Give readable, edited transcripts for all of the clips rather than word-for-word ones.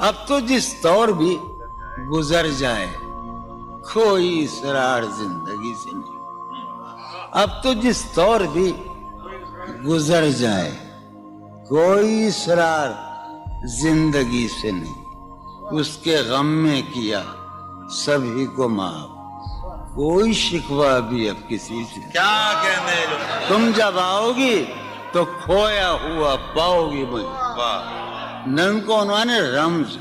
اب تو جس دور بھی گزر جائے کوئی اسرار زندگی سے نہیں. اب تو جس دور بھی گزر جائے کوئی اسرار زندگی سے نہیں. اس کے غم میں کیا سبھی کو معاف, کوئی شکوہ بھی اب کسی سے. کیا کہنے لوگ. تم جب آؤ گی تو کھویا ہوا پاؤ گی مجھے. واہ. نن کو عنوان ہے رمز.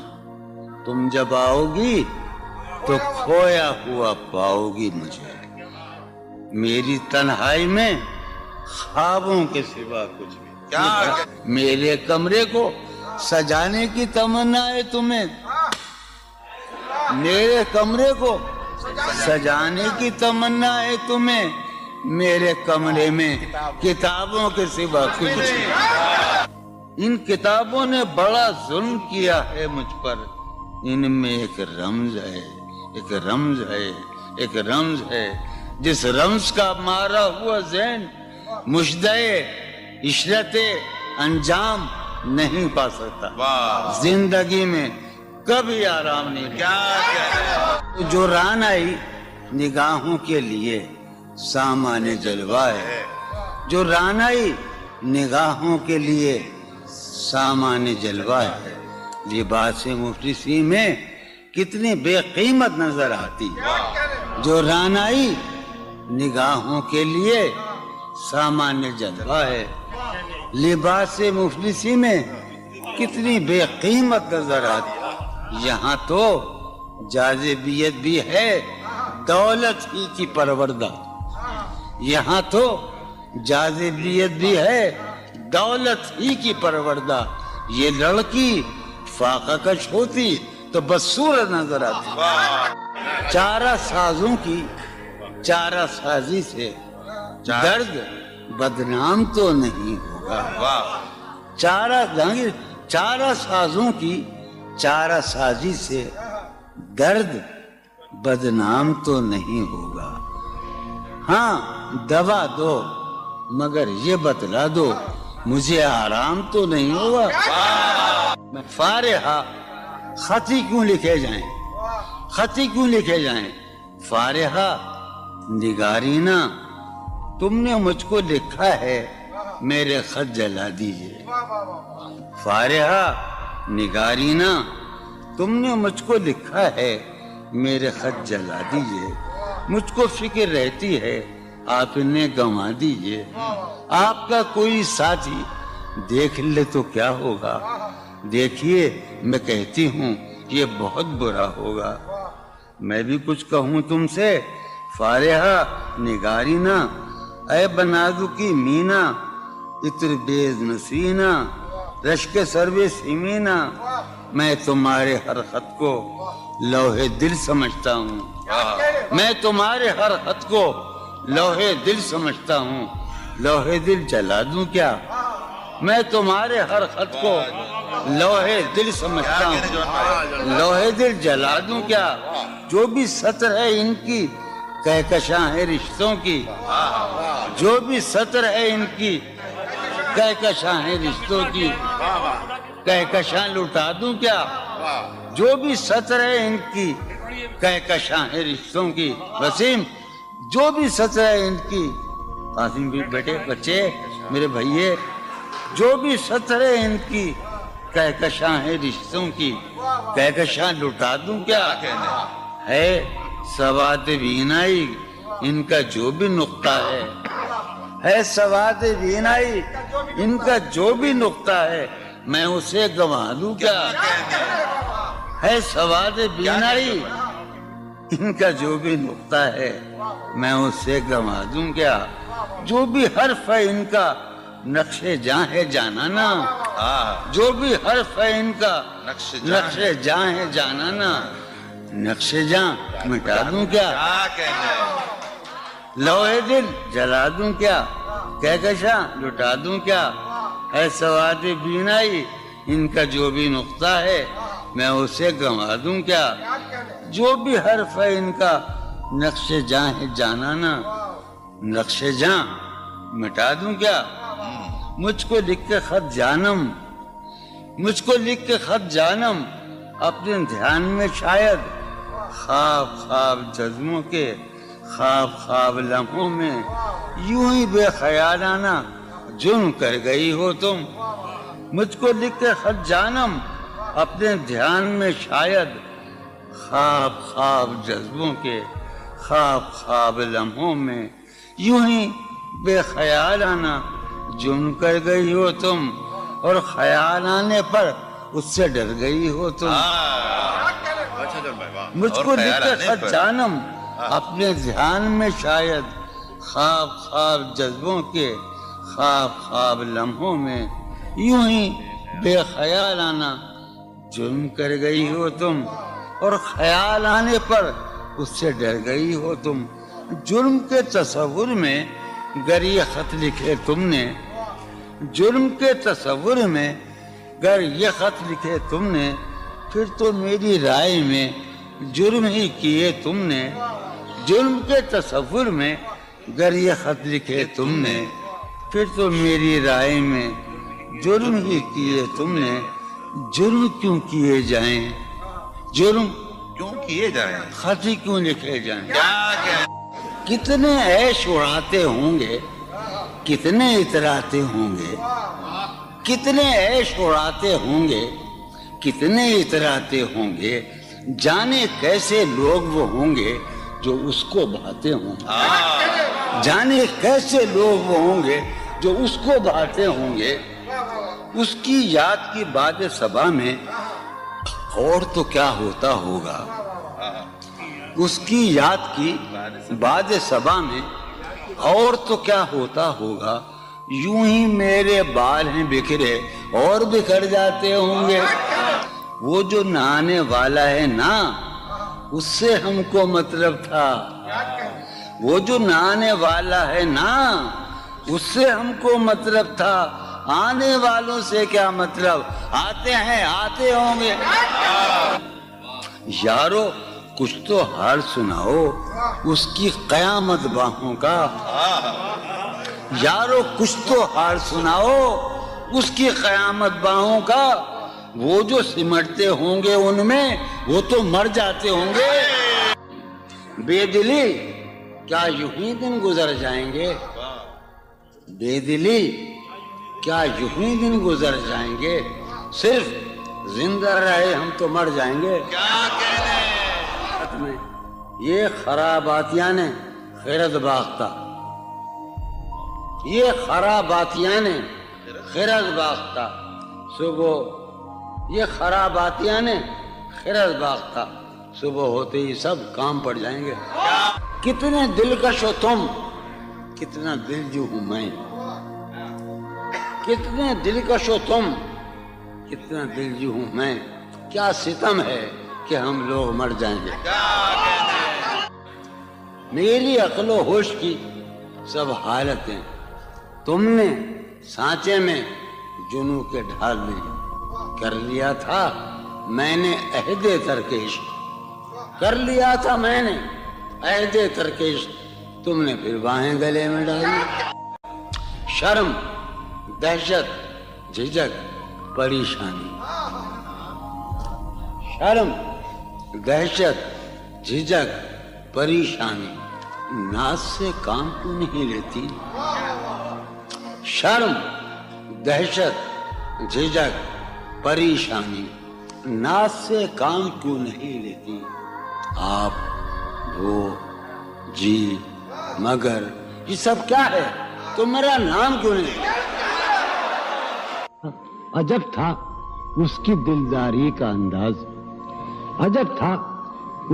تم جب آؤ گی تو کھویا ہوا پاؤ گی مجھے. میری تنہائی میں خوابوں کے سوا کچھ بھی. کیا میرے کمرے کو سجانے کی تمنا ہے تمہیں. میرے کمرے کو سجانے کی تمنا ہے تمہیں. میرے کمرے میں کتابوں کے سوا کچھ نہیں. ان کتابوں نے بڑا ظلم کیا ہے مجھ پر. ان میں ایک رمز ہے, ایک رمز ہے, ایک رمز ہے. جس رمز کا مارا ہوا ذہن مشدے عشرت انجام نہیں پا سکتا. واہ. زندگی میں کبھی آرام نہیں. کیا جو ران آئی نگاہوں کے لیے سامان جلوہ ہے. جو ران آئی نگاہوں کے لیے سامان جلوہ ہے. لباس مفلسی میں کتنی بے قیمت نظر آتی. جو ران آئی نگاہوں کے لیے سامان جلوہ ہے. لباس مفلسی میں کتنی بے قیمت نظر آتی. یہاں تو جاذبیت بھی ہے دولت ہی کی پروردہ. یہاں تو جاذبیت بھی ہے دولت ہی کی پروردہ. یہ لڑکی فاقہ کش ہوتی تو بدصورت نظر آتی. چارہ سازوں کی چارہ سازی سے درد بدنام تو نہیں ہوگا. چارہ سازوں کی چارہ سازی سے درد بدنام تو نہیں ہوگا. ہاں دوا دو مگر یہ بتلا دو مجھے آرام تو نہیں ہوگا. میں فارحہ خطی کیوں لکھے جائیں, خطی کیوں لکھے جائیں. فارحہ نگارینا تم نے مجھ کو لکھا ہے میرے خط جلا دیجئے. فارحہ نگارینا تم نے مجھ کو لکھا ہے میرے خط جلا دیجئے. مجھ کو فکر رہتی ہے آپ نے گنوا دیجئے. آپ کا کوئی ساتھی دیکھ لے تو کیا ہوگا. دیکھیے میں کہتی ہوں یہ بہت برا ہوگا. میں بھی کچھ کہوں تم سے فارحہ نگارینا. اے بنادو کی مینا عطر بیز نسینا رشک سروے سیمینا. میں تمہارے ہر خط کو لوح دل سمجھتا ہوں. میں تمہارے ہر خط کو لوح دل سمجھتا ہوں. لوح دل جلا دوں کیا. میں تمہارے ہر خط کو لوح دل سمجھتا ہوں. لوح دل جلا دوں کیا. جو بھی سطر ہے ان کی کہکشاں ہے رشتوں کی. جو بھی سطر ہے ان کی کہکشاں ہے رشتوں کی. کہکشاں لٹا دوں کیا. جو بھی سطر ہے ان کی کہکشاں ہے رشتوں کی. وسیم جو بھی سطر ہے ان کی. قاسم بھی بیٹے بچے میرے بھائیے جو بھی سطر ہے ان کی کہکشاں ہے رشتوں کی. کہکشاں لٹا دوں کیا. ہے سواد بینائی ان کا جو بھی نقطہ ہے سواد بینائی ان کا جو بھی نقطہ ہے میں اسے گنوا دوں کیا. ہے سواد بینائی ان کا جو بھی نقطہ ہے میں اسے گنوا دوں کیا. جو بھی حرف ہے ان کا نقش جاں ہے جانانا. جو بھی حرف ہے ان کا نقش جاں ہے جانانا. نقش جاں مٹا دوں کیا. لوح دل جلا دوں کیا. کہکشاں لٹا دوں کیا. ہے سواد بینائی ان کا جو بھی نقطہ ہے میں اسے گنوا دوں کیا. جو بھی حرف ہے ان کا نقش جاں ہے جانانا. نقش جاں مٹا دوں کیا. مجھ کو لکھ کے خط جانم مجھ کو لکھ کے خط جانم اپنے دھیان میں شاید خواب خواب جذبوں کے خواب خواب لمحوں میں یوں ہی بے خیالانہ جرم کر گئی ہو تم. مجھ کو لکھ کے خط جانم اپنے دھیان میں شاید خواب خواب جذبوں کے خواب خواب لمحوں میں یوں ہی بے خیالانہ جرم کر گئی ہو تم, اور خیال آنے پر اس سے ڈر گئی ہو تم. مجھ کو لکھ کے خط جانم اپنے دھیان میں شاید خواب خواب جذبوں کے خواب خواب لمحوں میں یوں ہی بے خیالانہ جرم کر گئی ہو تم, اور خیال آنے پر اس سے ڈر گئی ہو تم. جرم کے تصور میں گر یہ خط لکھے تم نے, جرم کے تصور میں گر یہ خط لکھے تم نے, پھر تو میری رائے میں جرم ہی کیے تم نے. جرم کے تصور میں گر یہ خط لکھے تم نے, پھر تو میری رائے میں جرم ہی کیے تم نے. جرم کیوں کیے جائیں, جرم کیوں کیے جائیں, خط ہی کیوں لکھے جائیں. کیا کتنے عیش اڑاتے ہوں گے, کتنے اتراتے ہوں گے, کتنے عیش اڑاتے ہوں گے, کتنے اتراتے ہوں گے, جانے کیسے لوگ وہ ہوں گے جو اس کو بھاتے ہوں گے. جانے کیسے لوگ وہ ہوں گے جو اس کو بھاتے ہوں گے. اس کی یاد کی باد صبا میں اور تو کیا ہوتا ہوگا, اس کی یاد کی باد صبا میں اور تو کیا ہوتا ہوگا. یوں ہی میرے بال ہیں بکھرے اور بکھر جاتے ہوں گے. وہ جو نہانے والا ہے نا, اس سے ہم کو مطلب تھا. وہ جو نہانے والا ہے نا, اس سے ہم کو مطلب تھا. آنے والوں سے کیا مطلب, آتے ہیں آتے ہوں گے. یارو کچھ تو حال سناؤ اس کی قیامت باہوں کا. یارو کچھ تو حال سناؤ اس کی قیامت باہوں کا. وہ جو سمٹتے ہوں گے ان میں وہ تو مر جاتے ہوں گے. بے دلی کیا یوں ہی دن گزر جائیں گے, بے دلی کیا یوں ہی دن گزر جائیں گے. صرف زندہ رہے ہم تو مر جائیں گے. یہ خراباتیاں نے خیرت باختہ, یہ خراباتیاں نے خیرت باختہ. صبح یہ خراباتیاں نے خیرت باختہ, صبح ہوتے ہی سب کام پڑ جائیں گے. کتنے دلکش ہو تم, کتنا دل جو ہوں میں. کتنے دلکش ہو تم, کتنا دل جو ہوں میں. کیا ستم ہے کہ ہم لوگ مر جائیں گے. میری عقل و ہوش کی سب حالتیں تم نے سانچے میں جنوں کے ڈھال میں کر لیا تھا. میں نے عہد ترکش کر لیا تھا, میں نے عہد ترکش, تم نے پھر باہیں گلے میں ڈالی. شرم دہشت جھجک پریشانی, شرم دہشت جھجک پریشانی, ناز سے کام کیوں نہیں لیتی. شرم دہشت جھجک پریشانی, ناز سے کام کیوں نہیں لیتی. آپ وہ جی مگر یہ سب کیا ہے, تو میرا نام کیوں نہیں. عجب تھا اس کی دلداری کا انداز, عجب تھا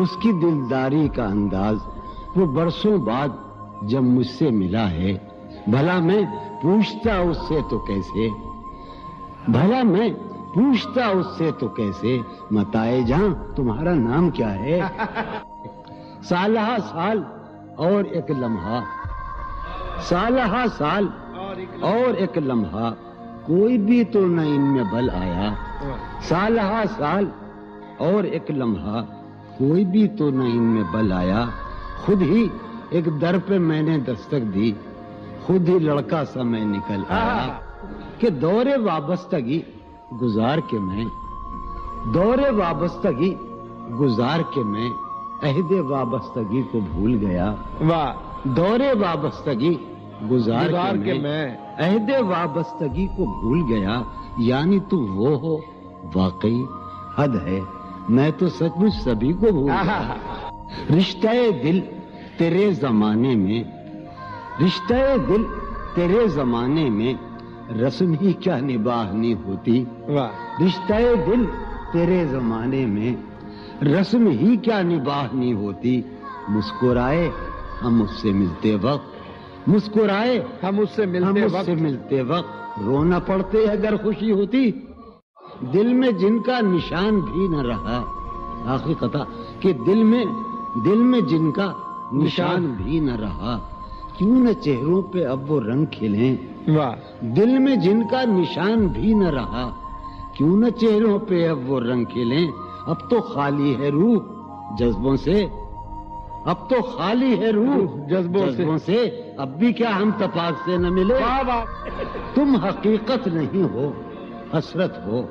اس کی دلداری کا انداز. وہ برسوں بعد جب مجھ سے ملا ہے, بھلا میں پوچھتا اس سے تو کیسے, بھلا میں پوچھتا اس سے تو کیسے, متائے جہاں تمہارا نام کیا ہے. سالہ سال اور ایک لمحہ, سالہ سال اور ایک لمحہ, کوئی بھی تو نہ ان میں بل آیا. سالہ سال اور ایک لمحہ, کوئی بھی تو نہ ان میں بل آیا. خود ہی ایک در پہ میں نے دستک دی, خود ہی لڑکا سا میں نکل آیا. کہ دور وابستگی گزار کے میں دور وابستگی گزار کے میں عہد وابستگی کو بھول گیا. واہ. دور وابستگی گزار کے میں عہد وابستگی کو بھول گیا. یعنی تو وہ ہو واقعی حد ہے، میں تو سچ مچ سبھی کو بھول گیا. رشتہ دل تیرے زمانے میں، رشتہ دل تیرے زمانے میں رسم ہی کیا نباہنی ہوتی. واہ. رشتہ دل تیرے زمانے میں رسم ہی کیا نباہنی ہوتی. مسکرائے ہم اس سے ملتے وقت، مسکرائے ہم اس سے ملتے وقت رونا پڑتے اگر خوشی ہوتی. دل میں جن کا نشان بھی نہ رہا، آخری قطع، کہ دل میں جن کا نشان بھی نہ رہا، کیوں نہ چہروں پہ اب وہ رنگ کھلیں. واہ. دل میں جن کا نشان بھی نہ رہا، کیوں نہ چہروں پہ اب وہ رنگ کھلیں. اب تو خالی ہے روح جذبوں سے، اب تو خالی ہے روح جذبوں سے، اب بھی کیا ہم تپاک سے نہ ملے. تم حقیقت نہیں ہو حسرت ہو،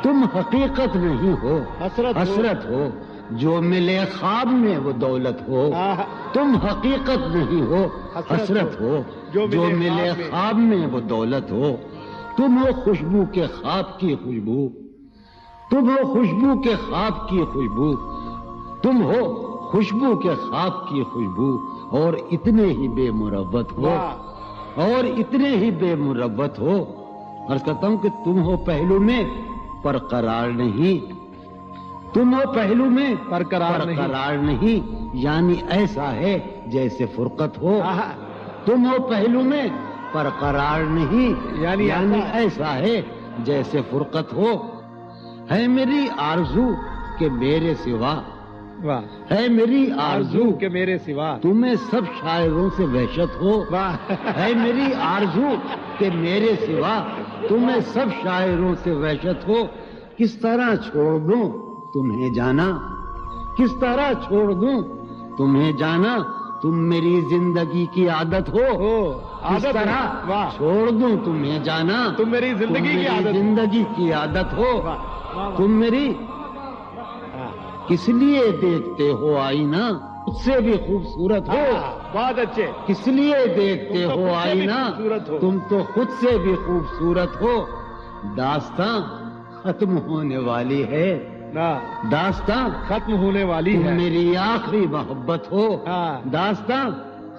تم حقیقت نہیں ہو حسرت ہو، جو ملے خواب میں وہ دولت ہو. تم حقیقت نہیں ہو حسرت ہو، جو ملے خواب میں وہ دولت ہو. تم ہو خوشبو کے خواب کی خوشبو، تم ہو خوشبو کے خواب کی خوشبو، تم ہو خوشبو کے خواب کی خوشبو، اور اتنے ہی بے مروت ہو، اور اتنے ہی بے مروت ہو. عرض کرتا ہوں کہ تم ہو پہلو میں پر قرار نہیں، تم ہو پہلو میں پر قرار نہیں، یعنی ایسا ہے جیسے فرقت ہو. تم ہو پہلو میں پر قرار نہیں، یعنی ایسا ہے جیسے فرقت ہو. ہے میری آرزو کہ میرے سوا، ہے میری آرزو کہ میرے سوا تمہیں سب شاعروں سے وحشت ہو. ہے میری آرزو کہ میرے سوا تمہیں سب شاعروں سے وحشت ہو. کس طرح چھوڑ دوں تمہیں جانا، کس طرح چھوڑ دوں تمہیں جانا، تم میری زندگی کی عادت ہو. کس طرح چھوڑ دوں تمہیں جانا، تم میری زندگی کی عادت ہو. تم میری کس لیے دیکھتے ہو آئینہ خود سے بھی خوبصورت ہو. بہت اچھے. کس لیے دیکھتے ہو آئینہ تم تو خود سے بھی خوبصورت ہو. داستاں ختم ہونے والی ہے، داستاں ختم ہونے والی تم ہے، میری آخری محبت ہو. داستاں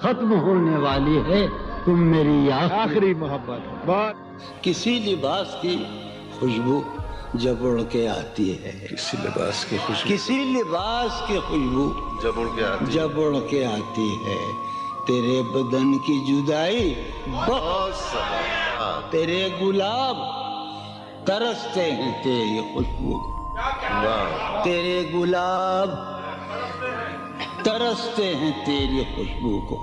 ختم ہونے والی ہے، تم میری آخری محبت. بہت. کسی لباس کی خوشبو جب اڑ کے آتی ہے، کسی لباس کی خوشبو کسی لباس کی خوشبو جب اڑ کے آتی جب اڑ کے آتی ہے، تیرے بدن کی جدائی بہت سارا. تیرے گلاب ترستے ہیں تیری خوشبو، واہ. تیرے گلاب ترستے ہیں تیری خوشبو کو.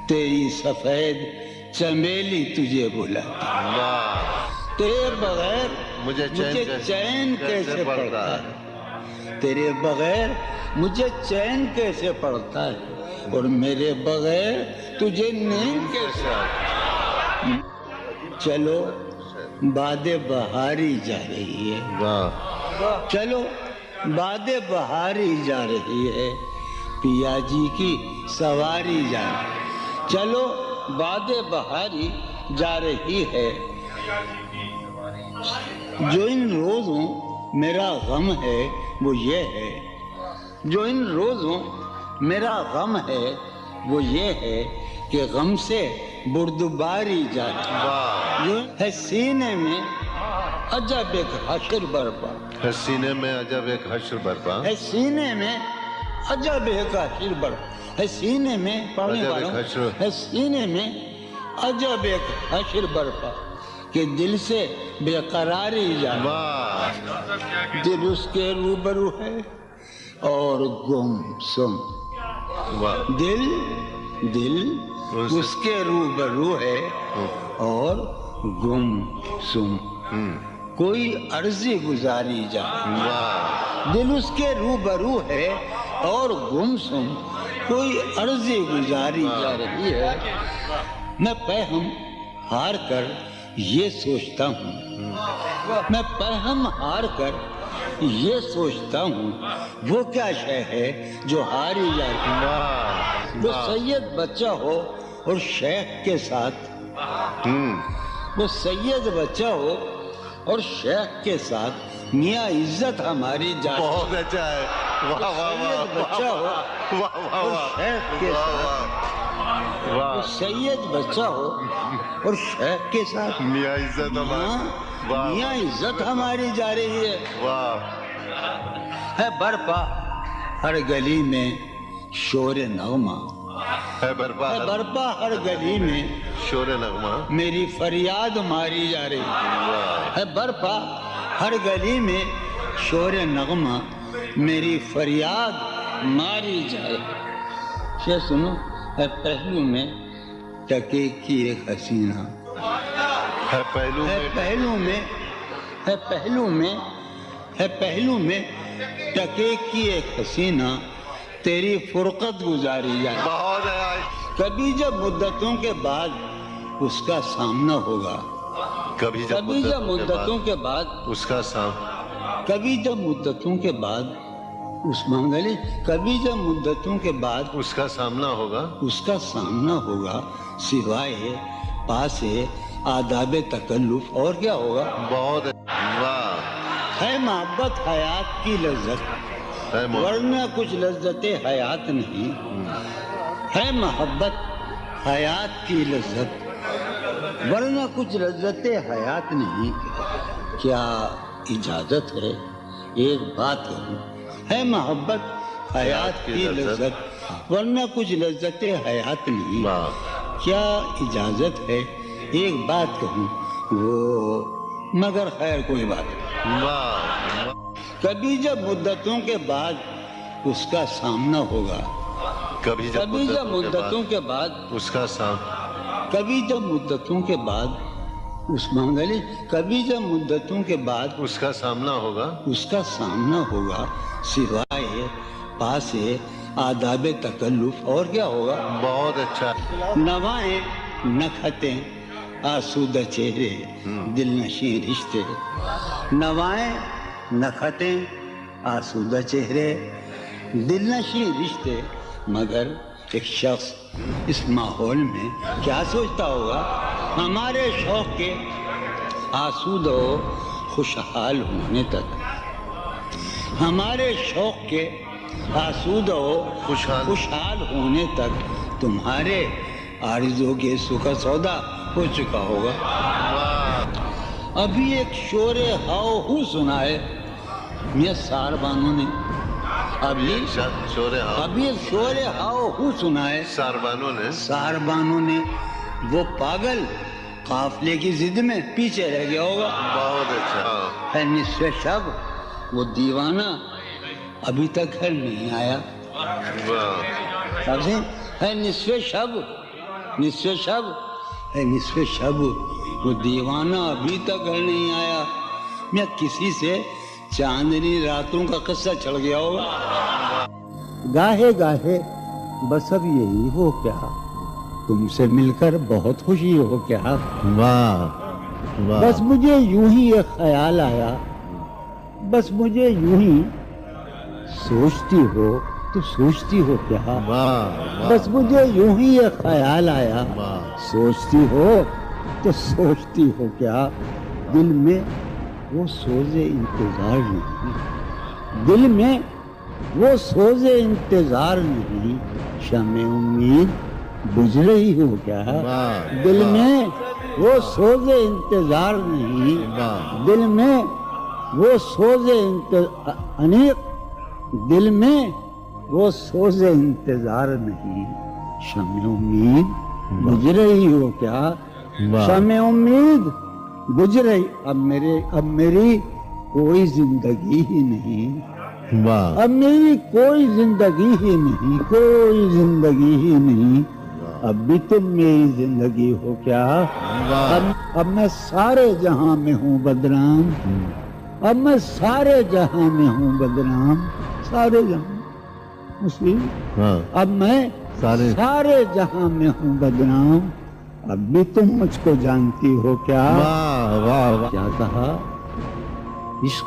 تیری سفید چمیلی تجھے بلاتی، واہ. تیرے بغیر مجھے چین کیسے پڑتا ہے، تیرے بغیر مجھے چین کیسے پڑتا ہے، اور میرے بغیر تجھے نیند کیسے آتی. چلو باد بہاری جا رہی ہے، واہ. چلو باد بہاری جا رہی ہے، پیا جی کی سواری جا رہی ہے. چلو باد بہاری جا رہی ہے. جو ان روزوں میرا غم ہے وہ یہ ہے، جو ان روزوں میرا غم ہے وہ یہ ہے کہ غم سے بردباری جاتی. واہ. جو ہے سینے میں عجب ایک حشر برپا، ہے سینے میں عجب ایک حشر برپا. ہے سینے میں عجب ایک حشر برپا، ہے سینے میں پڑھنے عجب والوں ایک حشر. ہے سینے میں عجب ایک حشر برپا کہ دل سے بے قراری جائے. واہ. دل اس کے روبرو ہے اور گم سم. واہ. دل اس کے روبرو ہے اور گم سم. کوئی عرضی گزاری جائے. واہ. دل اس کے روبرو ہے اور گم سم، کوئی عرضی گزاری جا رہی ہے. میں پہم ہار کر یہ سوچتا ہوں، میں پہم ہار کر یہ سوچتا ہوں وہ کیا شے ہے جو ہاری جاتی ہے، واہ وہ سید بچہ ہو اور شیخ کے ساتھ، وہ سید بچہ ہو اور شیخ کے ساتھ میاں عزت ہماری جاتی، بہت اچھا ہے، واہ واہ واہ سید بچہ ہو واہ واہ اور واہ شیخ کے ساتھ، وہ واہ سید بچہ ہو اور شیخ کے ساتھ میاں عزت ہماری، واہ میاں عزت ہماری جا رہی ہے، واہ ہے برپا ہر گلی میں شور نغمہ، ہے برپا ہے برپا ہر گلی میں شور نغمہ، میری فریاد ماری جا رہی واہ ہے، برپا ہر گلی میں شور نغمہ میری فریاد ماری جائے۔ یہ سنو، ہے پہلو میں ٹکے کی ایک حسینہ، ہے پہلو ہے میں پہلو میں، ہے پہلو میں، ہے پہلو میں ٹکے کی ایک حسینہ تیری فرقت گزاری جائے۔ بہت ہے، کبھی جب مدتوں کے بعد اس کا سامنا ہوگا، کبھی جب کبھی جب مدتوں کے بعد، اس کا سام کبھی جب مدتوں کے بعد اس منگلی، کبھی جب مدتوں کے بعد اس کا سامنا ہوگا، اس کا سامنا ہوگا، سوائے پاس آداب تکلف اور کیا ہوگا؟ بہت واہ ہے محبت حیات کی لذت، ہے ورنہ کچھ لذت حیات نہیں، ہے محبت حیات کی لذت ورنہ کچھ لذت حیات نہیں۔ کیا اجازت ہے ایک بات کہوں؟ ہے محبت حیات کی لذت ورنہ کچھ لذت حیات نہیں، واہ کیا اجازت ہے ایک بات کہوں؟ وہ مگر خیر کوئی بات نہیں۔ واہ کبھی جب مدتوں کے بعد اس کا سامنا ہوگا، کبھی کبھی جب مدتوں کے بعد، اس کا سام کبھی جب مدتوں کے بعد اس منگلی، کبھی جب مدتوں کے بعد اس کا سامنا ہوگا، اس کا سامنا ہوگا، سوائے پاس آداب تکلف اور کیا ہوگا؟ بہت اچھا، نوائیں نکھتیں آسودہ چہرے دل نشیں رشتے، نوائیں نکھتیں آسودہ چہرے دل نشیں رشتے، مگر ایک شخص اس ماحول میں کیا سوچتا ہوگا؟ ہمارے شوق کے آسودہ و خوشحال ہونے تک، ہمارے شوق کے آسودہ و خوشحال ہونے تک تمہارے آرزو کے سکھ سودا ہو چکا ہوگا۔ ابھی ایک شور ہاؤ ہو سنا ہے میاں سار بانو نے، ابھی ایک شور ہاؤ ہو سنا ہے سار بانو نے، وہ پاگل قافلے کی ضد میں پیچھے رہ گیا ہوگا۔ بہت اچھا، ہے نصف شب وہ دیوانہ ابھی تک گھر نہیں آیا، واہ ہے نصف شب، نصف شب، ہے نصف شب وہ دیوانہ ابھی تک گھر نہیں آیا۔ میں کسی سے چاندنی راتوں کا قصہ چڑھ گیا ہوگا۔ گاہے گاہے بس اب یہی ہو کیا، تم سے مل کر بہت خوشی ہو کیا، واہ بس مجھے یوں ہی ایک خیال آیا، بس مجھے یوں ہی سوچتی ہو تو سوچتی ہو کیا، بس مجھے یوں ہی ایک خیال آیا، سوچتی ہو تو سوچتی ہو کیا، دل میں وہ سوز انتظار نہیں، دل میں وہ سوز انتظار نہیں، شمع امید بجھ رہی ہو کیا، دل میں وہ سوز انتظار نہیں، دل میں وہ سوز انیق، دل میں وہ سوز انتظار نہیں، شمع امید بجھ رہی ہو کیا، شمع امید بجھ رہی، اب میری کوئی زندگی ہی نہیں، اب میری کوئی زندگی ہی نہیں، کوئی زندگی ہی نہیں، اب بھی تم میری زندگی ہو کیا، اب میں سارے جہاں میں ہوں بدنام، اب میں سارے جہاں میں ہوں بدنام، سارے جہاں مسلم، اب میں سارے جہاں میں ہوں بدنام، اب بھی تم مجھ کو جانتی ہو کیا، کیا کہا؟ عشق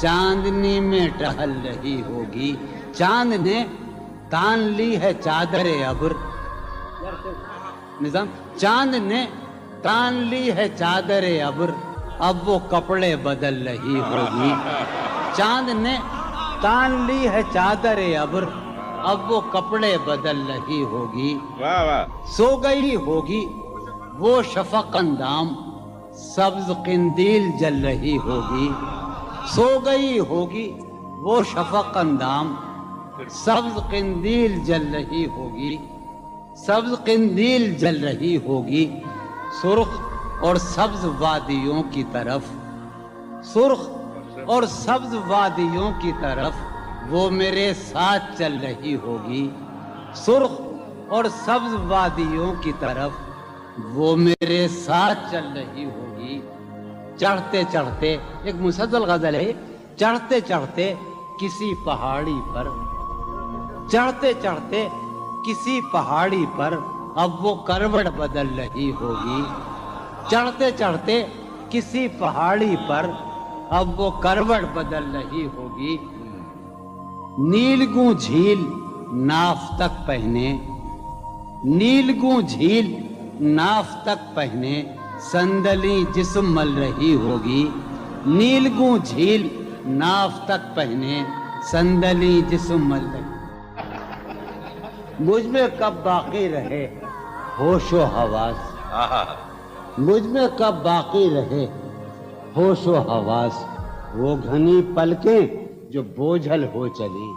چاندنی میں ٹہل رہی ہوگی، چاند نے تان لی ہے چادر ابر، نظام چاند نے تان لی ہے چادر ابر، اب وہ کپڑے بدل رہی ہوگی، چاند نے تان لی ہے چادر ابر، اب وہ کپڑے بدل رہی ہوگی، واہ واہ، سو گئی ہوگی وہ شفق اندام، سبز قندیل جل رہی ہوگی، سو گئی ہوگی وہ شفق اندام، سبز قندیل جل رہی ہوگی، سبز قندیل جل رہی ہوگی، سرخ اور سبز وادیوں کی طرف، سرخ اور سبز وادیوں کی طرف وہ میرے ساتھ چل رہی ہوگی، سرخ اور سبز وادیوں کی طرف وہ میرے ساتھ چل رہی ہوگی، چڑھتے چڑھتے، ایک مسلسل غزل ہے، چڑھتے چڑھتے کسی پہاڑی پر، چڑھتے چڑھتے کسی پہاڑی پر اب وہ کروٹ بدل رہی ہوگی، چڑھتے چڑھتے کسی پہاڑی پر اب وہ کروٹ بدل رہی ہوگی، نیلگوں جھیل ناف تک پہنے، نیلگوں جھیل ناف تک پہنے صندلی جسم مل رہی ہوگی، نیلگوں جھیل ناف تک پہنے صندلی جسم مل رہی، مجھ میں کب باقی رہے ہوش و حواس، مجھ میں کب باقی رہے ہوش و حواس، وہ گھنی پلکیں جو بوجھل ہو چلی،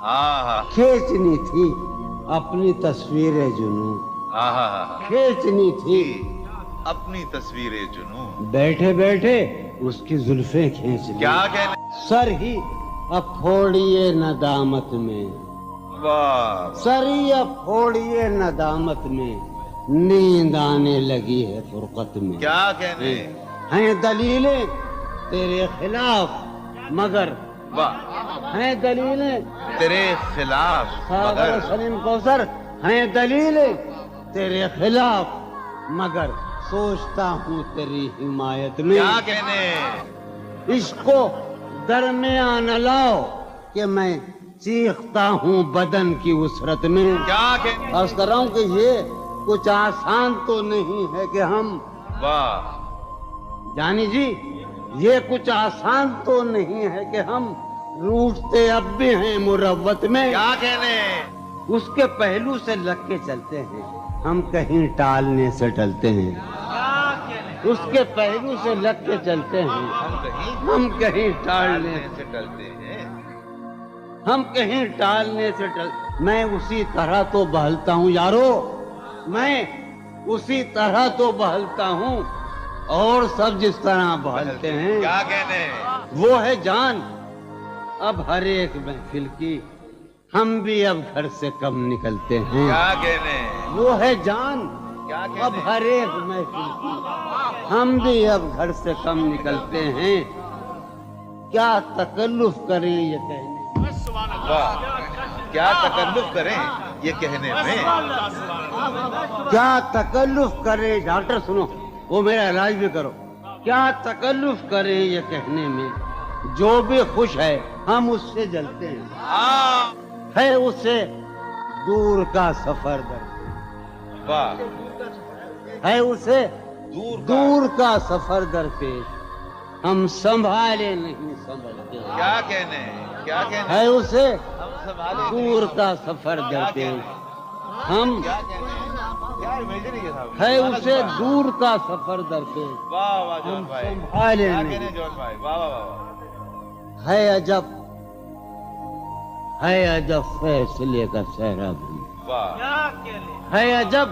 کھینچنی تھی اپنی تصویر جنوں، کھینچنی تھی اپنی تصویر جنوں، بیٹھے بیٹھے اس کی زلفیں کھینچ لی، کیا کہنے، سر ہی اب پھوڑیے ندامت میں، واہ، سر ہی اب پھوڑیے ندامت میں، نیند آنے لگی ہے فرقت میں، کیا کہنے، ہیں دلیلیں تیرے خلاف مگر، واہ، ہیں دلیلیں تیرے خلاف ساغر مگر، سلیم کوثر، ہیں دلیلیں تیرے خلاف مگر سوچتا ہوں تیری حمایت میں، کیا کہنے، عشق کو درمیان لاؤ کہ میں چیختا ہوں بدن کی وسرت میں، کیا کہنے، عرض کر رہا ہوں کہ یہ کچھ آسان تو نہیں ہے کہ ہم، واہ، جانی جی یہ کچھ آسان تو نہیں ہے کہ ہم روٹتے اب بھی ہیں مروت میں، کیا کہنے، اس کے پہلو سے لگ کے چلتے ہیں ہم کہیں ٹالنے سے ٹلتے ہیں، اس کے پہلو سے لگ کے چلتے ہیں ہم کہیں ٹالنے سے ڈلتے ہیں، ہم کہیں ٹالنے سے میں اسی طرح تو بہلتا ہوں یارو، میں اسی طرح تو بہلتا ہوں اور سب جس طرح بہلتے ہیں، کیا کہنے، وہ ہے جان اب ہر ایک محفل کی، ہم بھی اب گھر سے کم نکلتے ہیں، کیا کہنے، وہ ہے جان کیا کہنے، اب ہر ایک محفل کی، ہم بھی اب گھر سے کم نکلتے ہیں، کیا تکلف کریں یہ کہنے، واہ، کیا تکلف کریں یہ کہنے میں، کیا تکلف کریں، ڈاکٹر سنو وہ میرا علاج بھی کرو، کیا تکلف کریں یہ کہنے میں، جو بھی خوش ہے ہم اس سے جلتے ہیں، ہے اسے دور کا سفر درپیش، واہ، ہے اسے دور دور کا سفر درپیش، ہم سنبھالے نہیں سنبھلتے، کیا کہنے، کیا کہنے، ہے اسے ہم سنبھالے دور کا سفر درپیش، ہم کیا کہنے، کیا امیجنری ہے صاحب، ہے اسے دور کا سفر درپیش، واہ واہ جوان ہم بھائی، سنبھالے کیا نہیں، کہنے جوان بھائی، واہ واہ واہ، ہے عجب فیصلے کا صحرا بھی، واہ، ہے عجب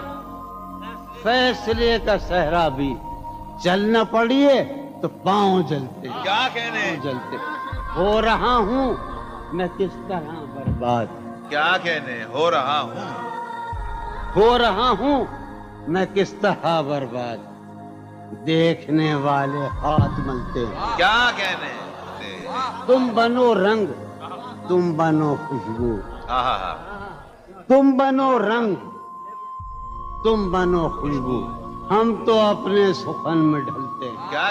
فیصلے کا صحرا بھی، چلنا پڑیے تو پاؤں جلتے، کیا کہنے، جلتے، ہو رہا ہوں میں کس طرح برباد، کیا کہنے، ہو رہا ہوں، ہو رہا ہوں میں کس طرح برباد، دیکھنے والے ہاتھ ملتے ہیں، کیا کہنے، تم بنو رنگ تم بنو خوشبو، ہاں، تم بنو رنگ تم بنو خوشبو، ہم تو اپنے سخن میں ڈھلتے ہیں، کیا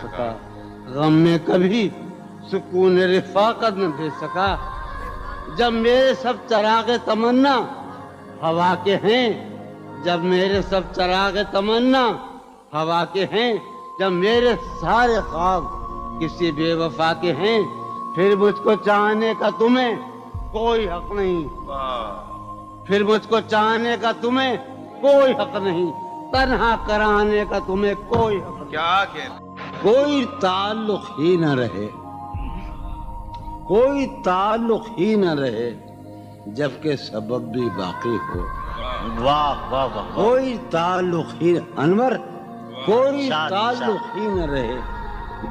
سکا، غم میں کبھی سکون رفاقت نہ دے سکا۔ جب میرے سب چراغ تمنا ہوا کے ہیں، جب میرے سب چراغ تمنا ہوا کے ہیں، جب میرے سارے خواب کسی بے وفا کے ہیں، پھر مجھ کو چاہنے کا تمہیں کوئی حق نہیں، پھر مجھ کو چاہنے کا تمہیں کوئی حق نہیں، تنہا کرانے کا تمہیں کوئی حق نہیں۔ کیا کہنا؟ کوئی تعلق ہی نہ رہے، کوئی تعلق ہی نہ رہے جبکہ سبب بھی باقی ہو۔ واہ واہ واہ واہ، کوئی تعلق ہی انور، کوئی شاد، تعلق ہی نہ رہے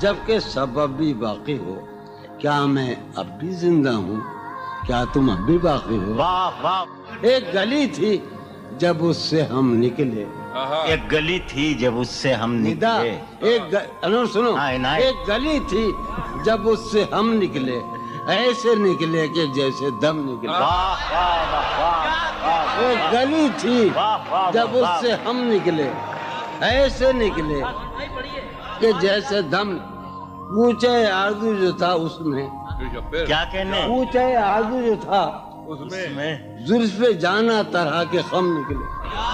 جبکہ سبب بھی باقی ہو۔ کیا میں اب بھی زندہ ہوں؟ کیا تم اب بھی باقی ہو؟ واہ واہ، ایک گلی تھی جب اس سے ہم نکلے، ایک گلی تھی جب اس سے ہم ندا نکلے، انور سنو، ہاں، عنایت۔ ایک گلی تھی جب اس سے ہم نکلے، ایسے نکلے کہ جیسے دم نکلے۔ واہ واہ واہ واہ، ایک گلی تھی واہ واہ جب اس سے ہم نکلے، ایسے نکلے کہ جیسے دم۔ پوچھے آرزو جو تھا اس میں، کیا کہنے پوچھے آرزو جو تھا اس میں، زلف جانا طرح کے خم نکلے۔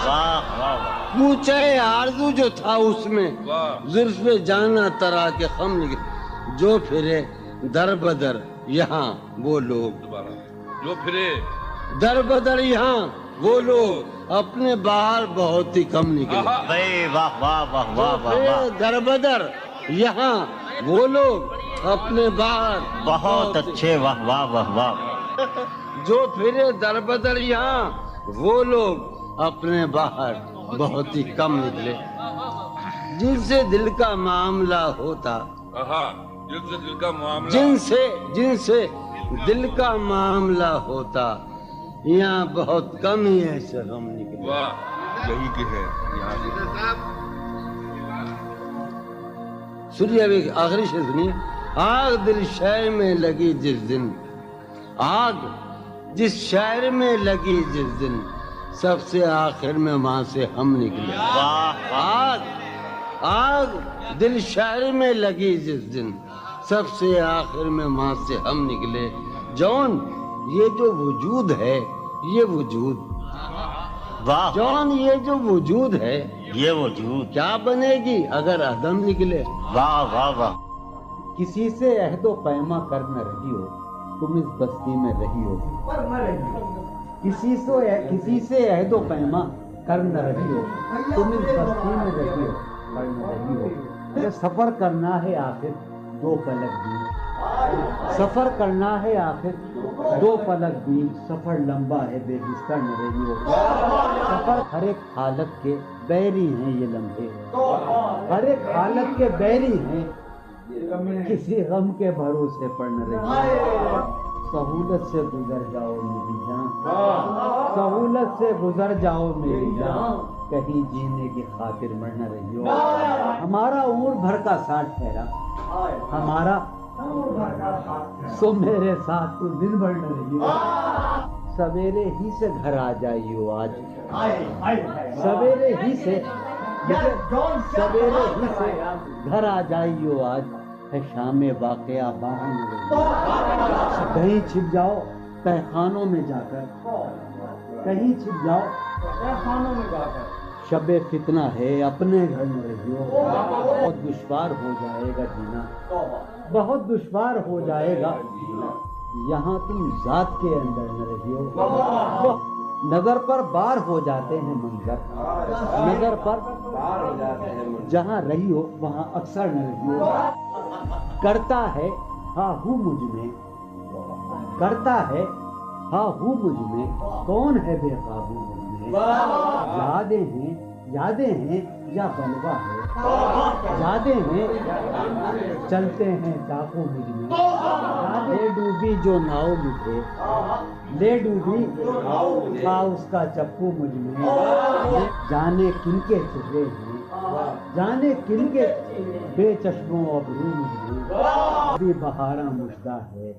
واہ واہ واہ، پوچھے آرزو جو تھا اس میں، زلف جانا طرح کے خم نکلے۔ جو پھرے در بدر یہاں وہ لوگ، جو پھرے در بدر یہاں وہ لوگ، اپنے باہر بہت ہی کم نکلے۔ بھائی واہ واہ واہ واہ واہ واہ، در بدر یہاں وہ لوگ، اپنے باہر بہت اچھے، واہ واہ واہ واہ، جو پھرے در بدر یہاں وہ لوگ، اپنے باہر بہت ہی کم نکلے۔ جن سے دل کا معاملہ ہوتا، جن سے دل کا معاملہ، جن سے دل کا معاملہ ہوتا، یہاں بہت کم ہی ایسے غم نکلے۔ واہ، یہی کہ ہے یہاں سے۔ سنیے ابھی آخری شعر سنیے۔ آگ دل شہر میں لگی جس دن، آگ جس شہر میں لگی جس دن، سب سے آخر میں وہاں سے ہم نکلے۔ آگ آگ دل شہر میں لگی جس دن، سب سے آخر میں وہاں سے ہم نکلے۔ جون یہ جو وجود ہے، یہ وجود، واہ جون یہ جو وجود ہے، یہ وجود، کیا بنے گی اگر عدم نکلے؟ واہ واہ واہ، کسی سے عہد و پیما کر نہ رہی ہو، تم اس بستی میں رہی ہو۔ کسی سے عہد و پیما کر نہ رہی ہو، تم اس بستی میں رہی ہو، پر نہ رہی ہو۔ یہ سفر کرنا ہے آخر دو پلک دور، سفر کرنا ہے آخر دو پلک دور، سفر لمبا ہے بے بستر نہ رہی ہو۔ سفر ہر ایک حالت کے بیری ہیں یہ لمحے، ہر ایک حالت کے بیری ہیں، کسی غم کے بھروسے پر نہ رہی ہو۔ سہولت سے گزر جاؤ میری جان، سہولت سے گزر جاؤ میری جان، کہیں جینے کی خاطر مر نہ رہی ہو۔ ہمارا عمر بھر کا ساتھ ٹھہرا، ہمارا سو میرے ساتھ تو دن بھر نہ رہی ہو۔ سویرے ہی سے گھر آ جائیو آج، سویرے ہی سے گھر آ جائیو آج، ہے شام واقعہ باہر نہ رہی ہو۔ کہیں چھپ جاؤ تہخانوں میں جا کر، کہیں چھپ جاؤ تہخانوں میں جا کر، شب فتنہ ہے اپنے گھر نہ رہی ہو۔ بہت دشوار ہو جائے گا جینا، بہت دشوار ہو جائے گا جینا، یہاں تم ذات کے اندر نہ رہی ہو۔ نظر پر بار ہو جاتے ہیں منظر، نظر پر بار ہو جاتے ہیں، جہاں رہی ہو وہاں اکثر نہ رہی ہو۔ کرتا ہے ہاں ہوں مجھ میں، کرتا ہے ہاں ہوں مجھ میں، کون ہے بے قابو مجھ میں؟ یادیں ہیں یا بلوا ہے، یادیں ہیں چلتے ہیں ڈاکو مجھ میں، لے ڈوبی جو ناؤ مجھے، لے ڈوبی تھا اس کا چپو مجھ میں، جانے کن کے چہرے ہیں، جانے کن کے بے چشموں ابرو مجھ میں، اب بھی بہاراں مژدہ ہے،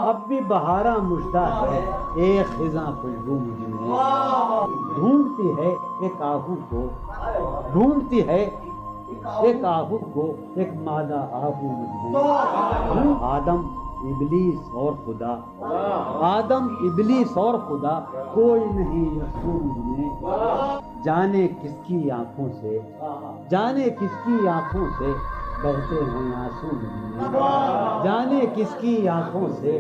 اب بھی بہاراں مژدہ ہے، ایک خزاں خوشبو مجھ میں، ڈھونڈتی ہے ایک آہو کو، ڈھونڈتی ہے ایک آہو کو ایک مادہ آہو مجھ میں، آدم ابلیس اور خدا، آدم ابلیس اور خدا، کوئی نہیں یسوع مجھ میں، جانے کس کی آنکھوں سے، جانے کس کی آنکھوں سے بہتے ہیں آنسو مجھ میں، جانے کس کی آنکھوں سے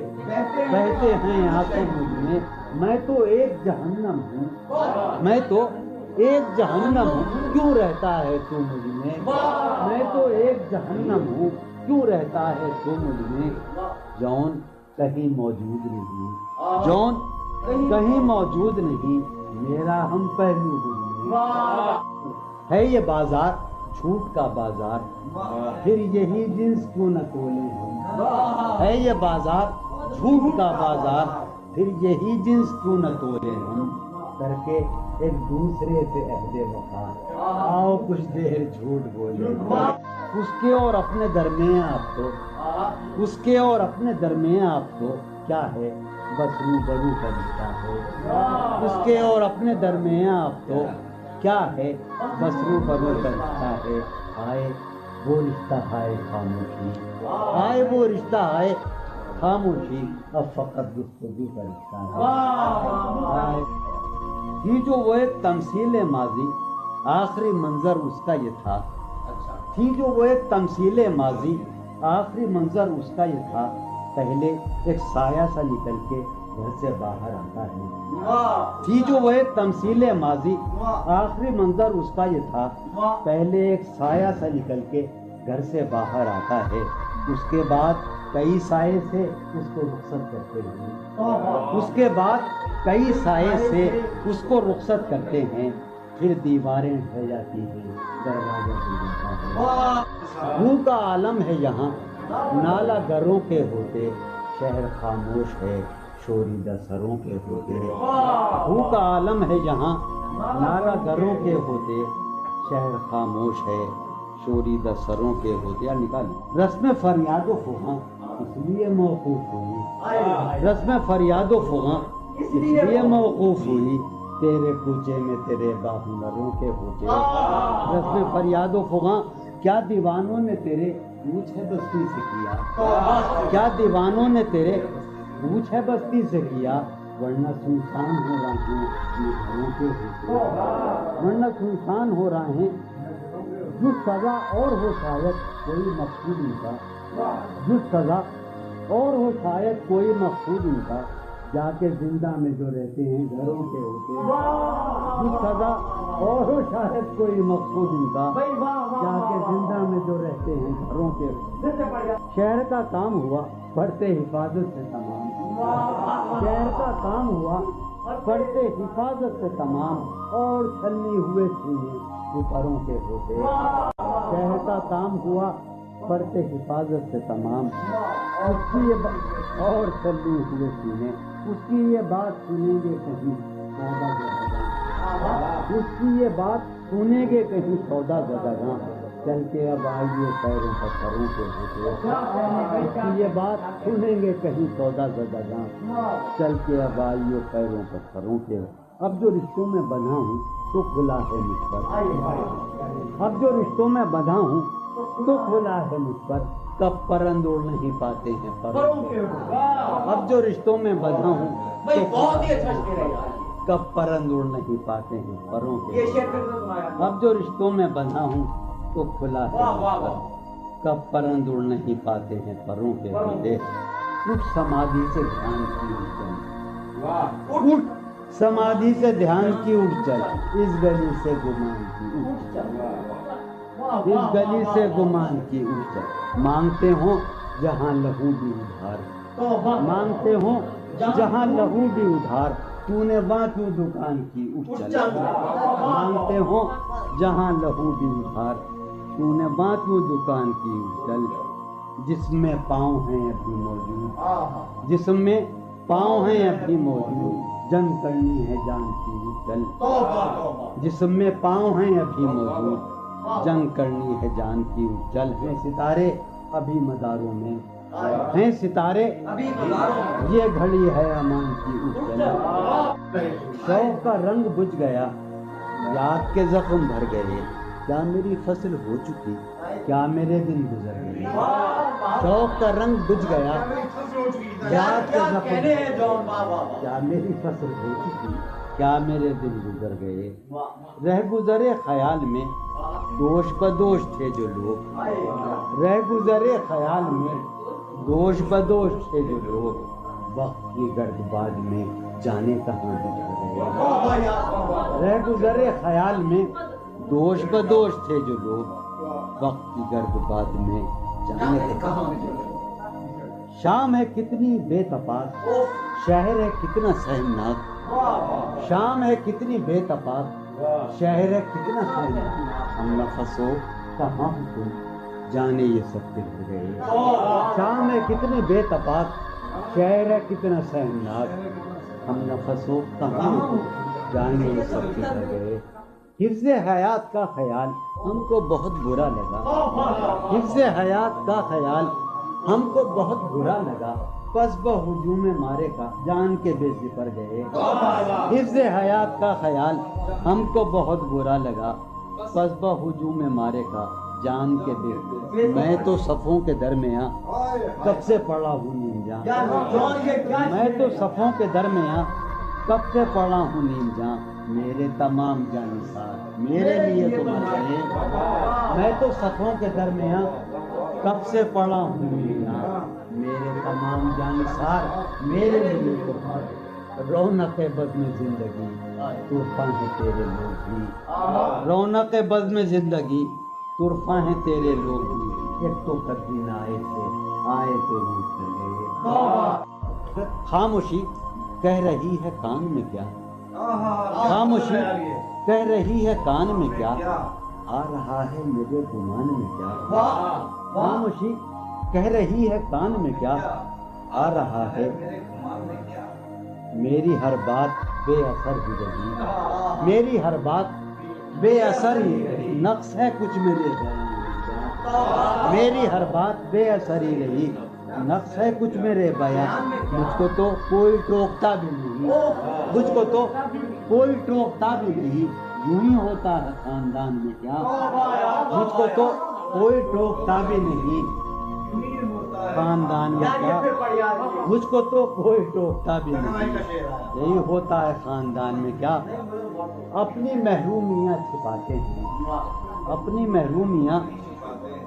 بہتے ہیں آنسو مجھ میں تو ایک جہنم ہوں، میں تو ایک جہنم ہوں، کیوں رہتا ہے تو مجھ میں تو ایک جہنم ہوں، کیوں رہتا ہے تو مجھ میں، جون کہیں موجود نہیں، جون کہیں موجود نہیں، میرا ہم پہلو مجھ میں، ہے یہ بازار جھوٹ کا بازار، پھر یہی جنس کیوں نہ تولیں ہم، ہے یہ بازار جھوٹ کا بازار، پھر یہی جنس کیوں نہ تولیں ہم، کر کے ایک دوسرے سے عہد وفا، آؤ کچھ دیر جھوٹ بولے، اس کے اور اپنے درمیان آپ تو، اس کے اور اپنے درمیان آپ تو کیا ہے، بس روبرو کا رشتہ ہے، اس کے اور اپنے درمیان آپ تو کیا ہے، بس روبرو کا رشتہ ہے، آئے وہ رشتہ ہے خاموشی، آئے وہ رشتہ ہے خاموشی، اب فقط گفتگو کا رشتہ ہے، تھی جو وہ ایک تمثیل ماضی، آخری منظر اس کا یہ تھا، تھی جو وہ ایک تمثیل ماضی، آخری منظر اس کا یہ تھا، پہلے ایک سایہ سا نکل کے گھر سے باہر آتا ہے، تھی جو وہ ایک تمثیل ماضی، آخری منظر اس کا یہ تھا، پہلے ایک سایہ سا نکل کے گھر سے باہر آتا ہے، اس کے بعد کئی سائے سے اس کو رخصت کرتے ہیں، اس کے بعد کئی سائے سے اس کو رخصت کرتے ہیں، پھر دیواریں ڈھہ جاتی ہیں، دروازہ کھل جاتا ہے، منہ کا عالم ہے یہاں، نالا گروں کے ہوتے، شہر خاموش ہے، شوریدہ سروں کے ہوتے، منہ کا عالم ہے یہاں، نالا گروں کے ہوتے، شہر خاموش ہے، شوریدہ سروں کے ہوتے، یا نکالی رسم فریاد و فغاں اس لیے موقوف ہوئی، رسم فریاد و فغاں اس لیے موقوف ہوئی، تیرے کوچے میں تیرے باہنروں کے ہوتے، رسم فریاد و فغاں کیا دیوانوں نے تیرے پوچھ ہے بستی سے کیا، کیا دیوانوں نے تیرے پوچھ ہے بستی سے کیا، ورنہ سنسان ہو رہے ہیں گھروں کے ہوتے، ورنہ سنسان ہو رہے ہیں، جو سزا اور ہو شاید کوئی مقصود ان کا، جو سزا اور ہو شاید کوئی مقصود ان کا، جا کے زندہ میں جو رہتے ہیں گھروں کے ہوتے، جو سزا اور ہو شاید کوئی مقصود ان کا، جا کے زندہ میں جو رہتے ہیں گھروں کے ہوتے، شہر کا کام ہوا پڑھتے حفاظت سے تمام، شہر کا کام ہوا پڑھتے حفاظت سے تمام، اور چھلنی ہوئے سینے پروں کے ہوتے، شہر کا کام ہوا پڑھتے حفاظت سے تمام، اس کی یہ اور چلنے ہوئے سینے، اس کی یہ بات سنیں گے کہیں سودا زدگاں، اس کی یہ بات سنیں گے کہیں سودا زدگاں، چل کے اب آئیے پیروں پر سروں کے ہوتے، اس کی یہ بات سنیں گے کہیں سودا زدگاں، چل کے اب آئیے پیروں پر سروں کے، اب جو رشتوں میں بندھا ہوں تو کھلا ہے مجھ پر، اب جو رشتوں میں بندھا ہوں تو کھلا ہے مجھ پر، کب پرند اڑ نہیں پاتے ہیں پروں کے، اب جو رشتوں میں بندھا ہوں تو کب پرند اڑ نہیں پاتے ہیں پروں کے، اب جو رشتوں میں بندھا ہوں تو کھلا ہے مجھ پر، کب پرند اڑ نہیں پاتے ہیں پروں کے ہوتے، اٹھ سمادھی سے دھیان کی اٹھ، اٹھ سمادھی سے دھیان کی اٹھ چل، اس گلی سے گمان کی اٹھ چل، اس گلی سے گمان کی اٹھ چل، مانگتے ہوں جہاں لہو بھی ادھار، مانگتے ہوں جہاں لہو بھی ادھار، تو نے وہاں کیوں دکان کی اٹھ چل، مانگتے ہوں جہاں لہو بھی ادھار، تو نے وہاں کیوں دکان کی اٹھ چل، جس میں پاؤں ہیں ابھی موجود، جس میں پاؤں ہیں ابھی موجود، جنگ کرنی ہے جان کی چل، جس میں پاؤں ہیں ابھی موجود، جنگ کرنی ہے جان کی چل، ہیں ستارے ابھی مداروں میں، ہیں ستارے یہ گھڑی ہے امان کی اچل، شوق کا رنگ بجھ گیا، یاد کے زخم بھر گئے، کیا میری فصل ہو چکی، کیا میرے دن گزر گئے، شوق کا رنگ بجھ گیا، یاد کا زخم، کیا میری فصل ہو چکی، کیا میرے دن گزر گئے، رہ گزرے خیال میں دوش بدوش تھے جو لوگ، رہ گزرے خیال میں دوش بدوش تھے جو لوگ، وقت کی گرد باد میں جانے کہاں بچھ گئے، رہ گزرے خیال میں دوش بدوش تھے جو لوگ، وقت کی گرد باد میں جانے کہاں بچھ گئے، شام ہے کتنی بے تپاک، شہر ہے کتنا سہمناک، شام ہے کتنی بے تپاک، شہر ہے کتنا سہمناک، ہم نفس ہو کہاں ہو تم جانے یہ سب بکھر گئے، شام ہے کتنی بے تپاک، شہر ہے کتنا سہمناک، ہم نفس ہو کہاں ہو تم جانے یہ سب بکھر گئے، حفظ حیات کا خیال ہم کو بہت برا لگا، حفظ حیات کا خیال ہم کو بہت برا لگا، پس بہجوم مارے کا جان کے بے زپر گئے، حفظ حیات کا خیال ہم کو بہت برا لگا، پس بہجوم مارے کا جان کے بے، میں تو صفوں کے درمیاں کب سے پڑا ہوں نیم جان، میں تو صفوں کے درمیاں کب سے پڑا ہوں نیم جان، میرے تمام جانثار میرے لیے تو مر گئے، میں تو صفوں کے درمیاں کب سے پڑا ہوں نیم جان، میرے تمام جانثار میرے لیے تو مر گئے، رونق بزم زندگی طرفاں ہیں تیرے لوگ بھی، رونق بزم زندگی طرفاں ہیں تیرے لوگ بھی، ایک تو کبھی نہ آئے تھے آئے تو روٹ لگے، خاموشی کہہ رہی ہے کان میں کیا، خاموشی کہہ رہی ہے کان میں کیا، آ رہا ہے میرے گمان میں کیا، خاموشی کہہ رہی ہے کان میں کیا، آ رہا ہے میری ہر بات بے اثر ہی رہی، میری ہر بات بے اثر ہی رہی، نقص ہے کچھ میرے بیان میں کیا، میری ہر بات بے اثر ہی رہی، نقص ہے کچھ میرے بیان، مجھ کو تو کوئی ٹوکتا بھی نہیں، مجھ کو تو کوئی ٹوکتا بھی نہیں، یوں ہی ہوتا ہے خاندان میں کیا، مجھ کو تو کوئی ٹوکتا بھی نہیں خاندان میں کیا، مجھ کو تو کوئی ٹوکتا بھی نہیں، یہی ہوتا ہے خاندان میں کیا، اپنی محرومیاں چھپاتے ہیں، اپنی محرومیاں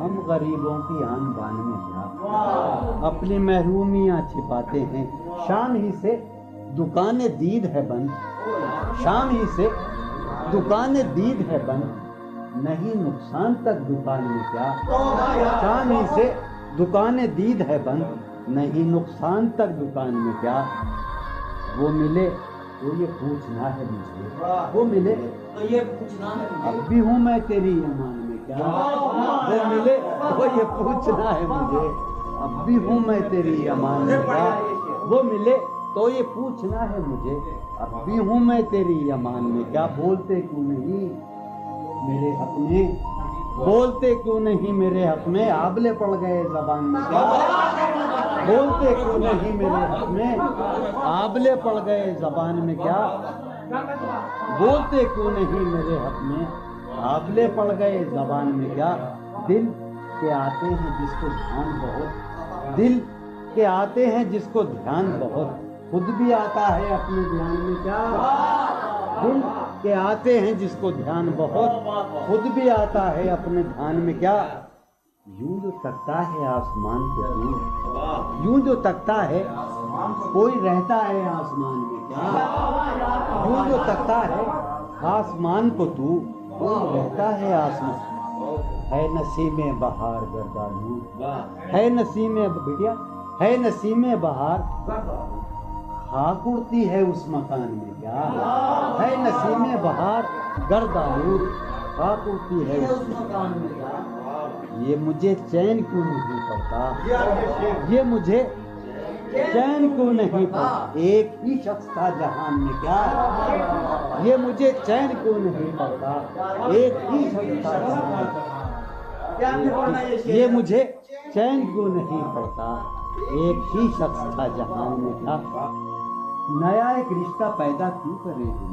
ہم غریبوں کی آن بان میں کیا، اپنی محرومیاں چھپاتے ہیں، شام ہی سے دکان دید ہے بند، شام ہی سے دکان دید ہے بند، نہیں نقصان تک دکان میں کیا، شام ہی سے دکان دید ہے بند، نہیں نقصان تک دکان میں کیا، وہ ملے تو یہ پوچھنا ہے مجھے، وہ ملے تو یہ پوچھنا ہے، اب بھی ہوں میں تیری ایمان میں کیا، وہ ملے تو یہ پوچھنا ہے مجھے، اب بھی ہوں میں تیری ایمان میں کیا، وہ ملے تو یہ پوچھنا ہے مجھے، اب بھی ہوں میں تیری ایمان میں کیا، بولتے کیوں نہیں میرے حق میں، بولتے کیوں نہیں میرے حق میں، آبلے پڑ گئے زبان میں کیا، بولتے کیوں نہیں میرے حق میں، آبلے پڑ گئے زبان میں کیا، بولتے کیوں نہیں میرے حق میں، آبلے پڑ گئے زبان میں کیا، دل کے آتے ہیں جس کو دھیان بہت، دل کے آتے ہیں جس کو دھیان بہت، خود بھی آتا ہے اپنے دھیان میں کیا، دل کے آتے ہیں جس کو دھیان بہت، خود بھی آتا ہے اپنے دھیان میں کیا، یوں جو تکتا ہے آسمان کو تو، یوں جو تکتا ہے کوئی رہتا ہے آسمان میں کیا، یوں جو تکتا ہے آسمان کو تو، کوئی رہتا ہے آسمان، ہے نسیم بہار گردالود، ہے نسیم بٹیا، ہے نسیم بہار خاک اڑتی ہے اس مکان میں کیا، ہے نسیم بہار گرد آلود خاک اڑتی ہے اس مکان میں کیا، یہ مجھے چین کیوں نہیں پڑتا، یہ مجھے چین کیوں نہیں پڑتا، ایک ہی شخص تھا جہان میں کیا، یہ مجھے چین کیوں نہیں پڑتا، ایک ہی شخص تھا جہان میں، یہ مجھے چین کیوں نہیں پڑتا، ایک ہی شخص تھا جہان میں کیا، نیا ایک رشتہ پیدا کیوں کرے ہم،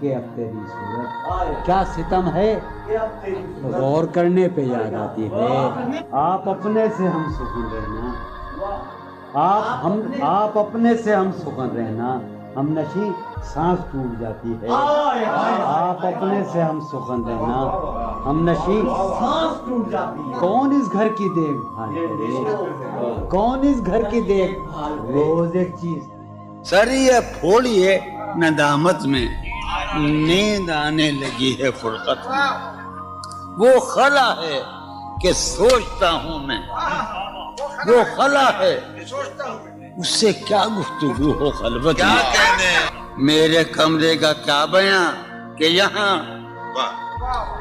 کہ اب تیری صورت کیا ستم ہے غور کرنے پہ یاد آتی ہے آپ اپنے سے ہم سکون رہنا آپ اپنے سے ہم سکون رہنا ہم نشی سانس ٹوٹ جاتی ہے آپ اپنے سے ہم سکون رہنا ہم نشی سانس ٹوٹ جاتی ہے کون اس گھر کی دیکھ بھال کرے کون اس گھر کی دیکھ بھال روز ایک چیز سر یہ پھوڑیے ندامت میں نیند آنے لگی ہے فرقت میں وہ خلا ہے کہ سوچتا ہوں میں وہ خلا ہے اس سے کیا گفتگو ہو خلوت میں میرے کمرے کا کیا بیاں کہ یہاں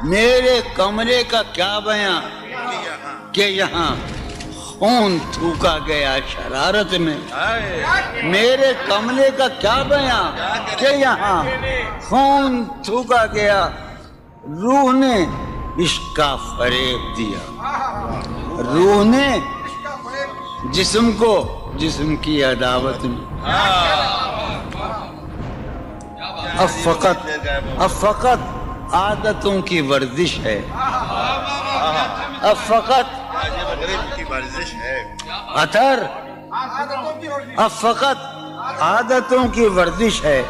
میرے کمرے کا کیا بیاں کہ یہاں خون تھوکا گیا شرارت میں میرے کمرے کا کیا بیاں کہ یہاں خون تھوکا گیا روح نے عشق کا فریب دیا روح نے جسم کو جسم کی عداوت میں اب فقط عادتوں کی ورزش ہے اب فقط اثر اب فقط عادتوں کی ورزش ہے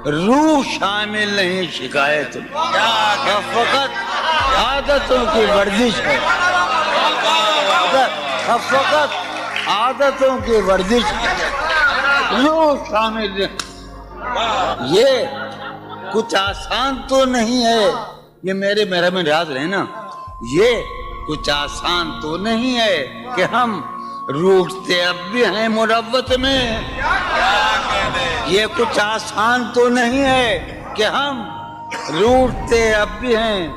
روح شامل نہیں شکایت اب فقط عادتوں کی ورزش ہے اب فقط عادتوں کی ورزش روح شامل نہیں یہ کچھ آسان تو نہیں ہے یہ میرا میں یاد رہے نا یہ کچھ آسان تو نہیں ہے کہ ہم روٹتے اب بھی ہیں مروت میں یہ کچھ آسان تو نہیں ہے کہ ہم روٹتے اب بھی ہیں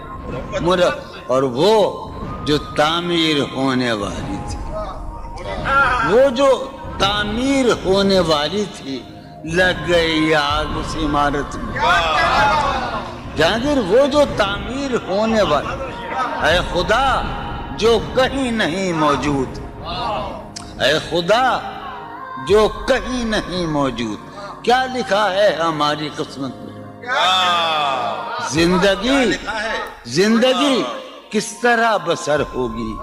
اور وہ جو تعمیر ہونے والی تھی وہ جو تعمیر ہونے والی تھی لگ گئی آگ اس عمارت میں جہانگیر وہ جو تعمیر ہونے والی اے خدا جو کہیں نہیں موجود اے خدا جو کہیں نہیں موجود کیا لکھا ہے ہماری قسمت میں زندگی کس طرح بسر ہوگی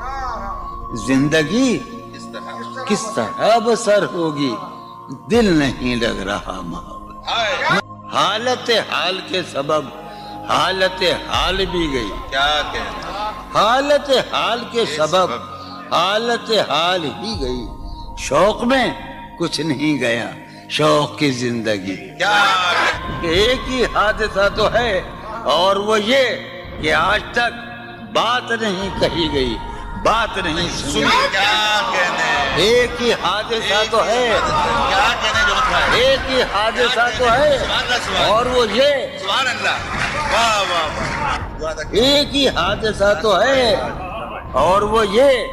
زندگی کس طرح بسر ہوگی دل نہیں لگ رہا محبت حالت حال کے سبب حالت حال بھی گئی کیا کہنا حالت حال کے سبب حالت حال ہی گئی شوق میں کچھ نہیں گیا شوق کی زندگی کیا ایک ہی حادثہ تو ہے اور وہ یہ کہ آج تک بات نہیں کہی گئی بات نہیں سنی کیا کہنے ایک ہی حادثہ تو ہے کیا کہنے جو مطلب ہے ایک ہی حادثہ تو ہے اور وہ یہ سبحان اللہ واہ واہ واہ ایک ہی حادثہ تو ہے اور وہ یہ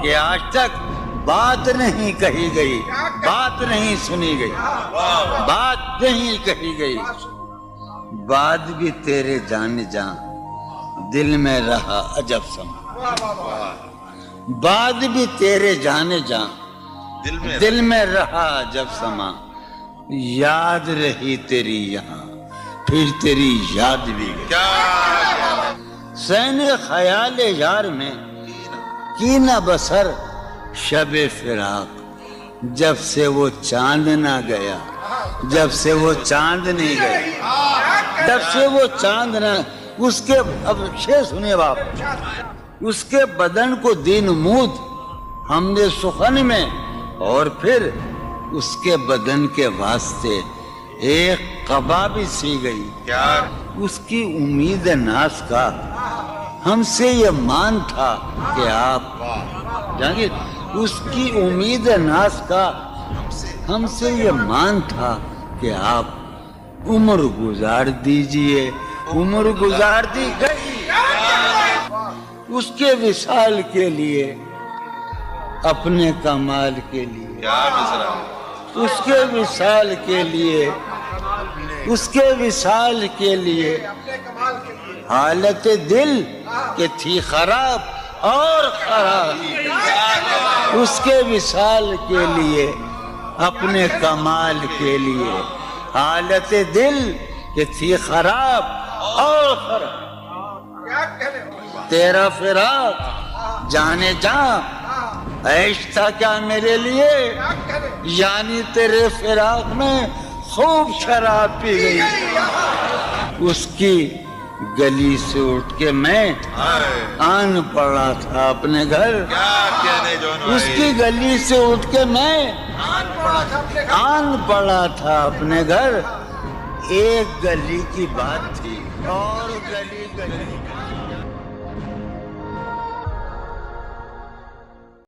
کہ آج تک بات نہیں کہی گئی بات نہیں سنی گئی بات نہیں کہی گئی بات بھی تیرے جان جان دل میں رہا عجب سما بات بھی تیرے جانے جان دل میں رہا عجب سما یاد رہی تیری یہاں پھر تیری یاد بھی گئی کیا سین خیال یار میں کی نہ بسر شب فراق جب سے وہ چاند نہ گیا جب سے وہ چاند نہیں گیا جب سے وہ چاند نہ اس کے اب شعر سنیے باپ اس کے بدن کو دین مود ہم نے سخن میں اور پھر اس کے بدن کے واسطے ایک قبا بھی سی گئی کیا اس کی امید ناز کا ہم سے یہ مان تھا کہ آپ جانگیر اس کی امید ناز کا ہم سے یہ مان تھا کہ آپ عمر گزار دیجئے عمر گزار دی گئی اس کے وصال کے لیے اپنے کمال کے لیے کیا مصرا اس کے وصال کے لیے اس کے وصال کے لیے حالت دل کہ تھی خراب اور خراب اس کے وصال کے لیے اپنے کمال کے لیے حالت دل کہ تھی خراب اور خراب تیرا فراق جانے جا عیش تھا کیا میرے لیے یعنی تیرے فراق میں خوب شراب پی گئی اس کی گلی سے اٹھ کے میں آن پڑا تھا اپنے گھر اس کی گلی سے اٹھ کے میں آن پڑا تھا اپنے گھر ایک گلی کی بات تھی اور گلی